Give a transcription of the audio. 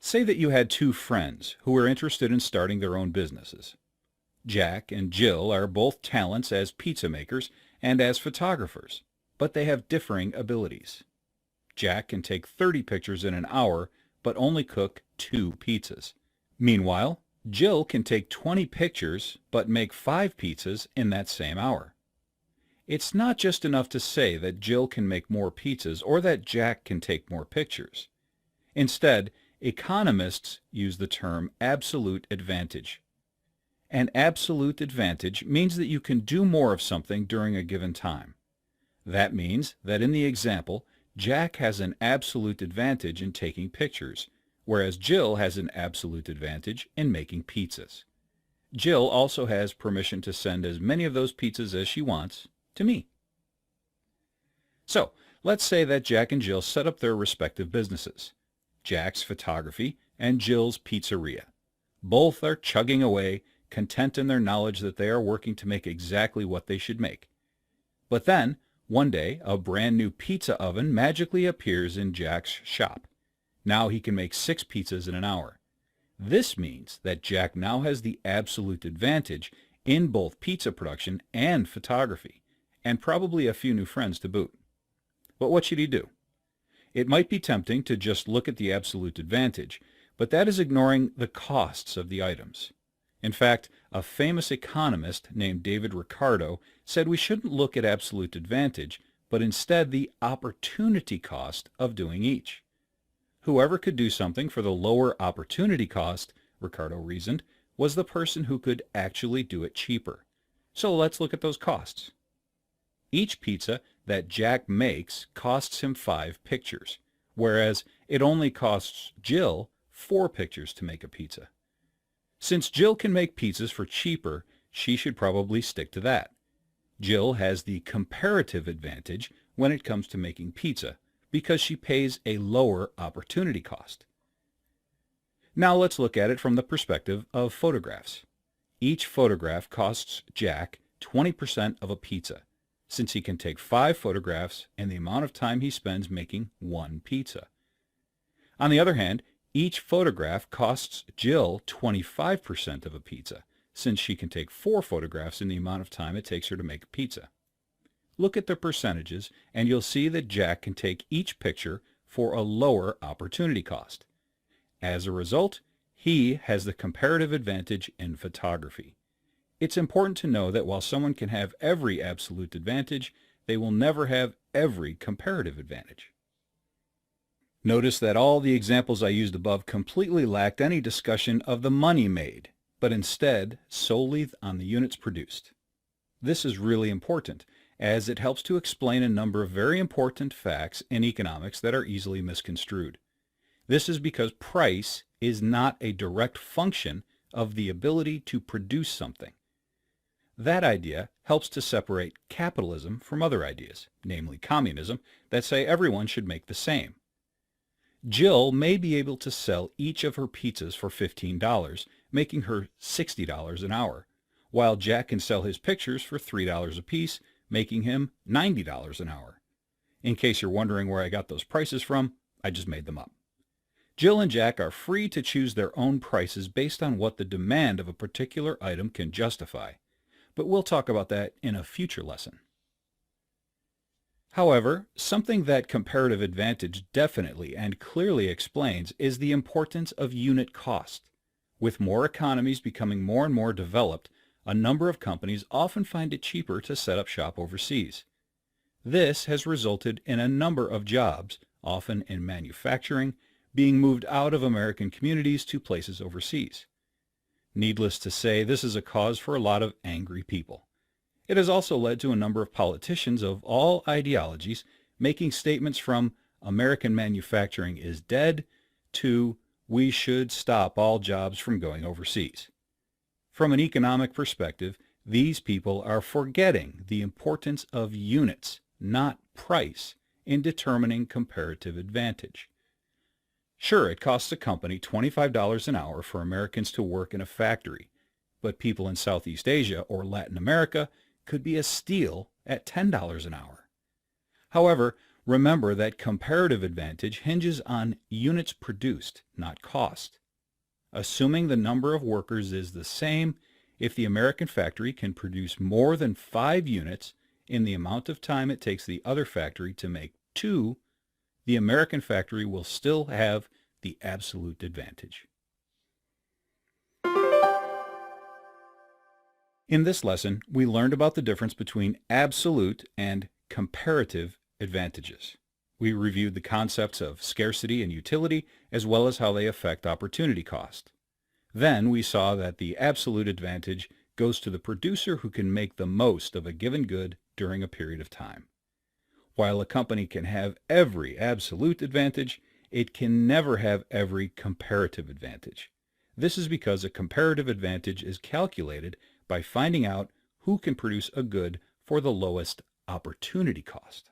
Say that you had two friends who were interested in starting their own businesses. Jack and Jill are both talents as pizza makers and as photographers, but they have differing abilities. Jack can take 30 pictures in an hour, but only cook 2 pizzas. Meanwhile, Jill can take 20 pictures, but make 5 pizzas in that same hour. It's not just enough to say that Jill can make more pizzas or that Jack can take more pictures. Instead, economists use the term absolute advantage. An absolute advantage means that you can do more of something during a given time. That means that in the example, Jack has an absolute advantage in taking pictures, whereas Jill has an absolute advantage in making pizzas. Jill also has permission to send as many of those pizzas as she wants to me. So, let's say that Jack and Jill set up their respective businesses. Jack's photography and Jill's pizzeria. Both are chugging away, content in their knowledge that they are working to make exactly what they should make. But then, one day, a brand new pizza oven magically appears in Jack's shop. Now he can make 6 pizzas in an hour. This means that Jack now has the absolute advantage in both pizza production and photography, and probably a few new friends to boot. But what should he do? It might be tempting to just look at the absolute advantage, but that is ignoring the costs of the items. In fact, a famous economist named David Ricardo said we shouldn't look at absolute advantage, but instead the opportunity cost of doing each. Whoever could do something for the lower opportunity cost, Ricardo reasoned, was the person who could actually do it cheaper. So let's look at those costs. Each pizza that Jack makes costs him 5 pictures, whereas it only costs Jill 4 pictures to make a pizza. Since Jill can make pizzas for cheaper, she should probably stick to that. Jill has the comparative advantage when it comes to making pizza, because she pays a lower opportunity cost. Now let's look at it from the perspective of photographs. Each photograph costs Jack 20% of a pizza, since he can take 5 photographs and the amount of time he spends making 1 pizza. On the other hand, each photograph costs Jill 25% of a pizza, since she can take 4 photographs in the amount of time it takes her to make a pizza. Look at the percentages and you'll see that Jack can take each picture for a lower opportunity cost. As a result, he has the comparative advantage in photography. It's important to know that while someone can have every absolute advantage, they will never have every comparative advantage. Notice that all the examples I used above completely lacked any discussion of the money made, but instead solely on the units produced. This is really important, as it helps to explain a number of very important facts in economics that are easily misconstrued. This is because price is not a direct function of the ability to produce something. That idea helps to separate capitalism from other ideas, namely communism, that say everyone should make the same. Jill may be able to sell each of her pizzas for $15, making her $60 an hour, while Jack can sell his pictures for $3 a piece, making him $90 an hour. In case you're wondering where I got those prices from, I just made them up. Jill and Jack are free to choose their own prices based on what the demand of a particular item can justify, but we'll talk about that in a future lesson. However, something that comparative advantage definitely and clearly explains is the importance of unit cost. With more economies becoming more and more developed, a number of companies often find it cheaper to set up shop overseas. This has resulted in a number of jobs, often in manufacturing, being moved out of American communities to places overseas. Needless to say, this is a cause for a lot of angry people. It has also led to a number of politicians of all ideologies making statements from American manufacturing is dead to we should stop all jobs from going overseas. From an economic perspective, these people are forgetting the importance of units, not price, in determining comparative advantage. Sure, it costs a company $25 an hour for Americans to work in a factory, but people in Southeast Asia or Latin America could be a steal at $10 an hour. However, Remember that comparative advantage hinges on units produced, not cost. Assuming the number of workers is the same, if the American factory can produce more than 5 units in the amount of time it takes the other factory to make 2, the American factory will still have the absolute advantage. In this lesson, we learned about the difference between absolute and comparative advantages. We reviewed the concepts of scarcity and utility, as well as how they affect opportunity cost. Then we saw that the absolute advantage goes to the producer who can make the most of a given good during a period of time. While a company can have every absolute advantage, it can never have every comparative advantage. This is because a comparative advantage is calculated by finding out who can produce a good for the lowest opportunity cost.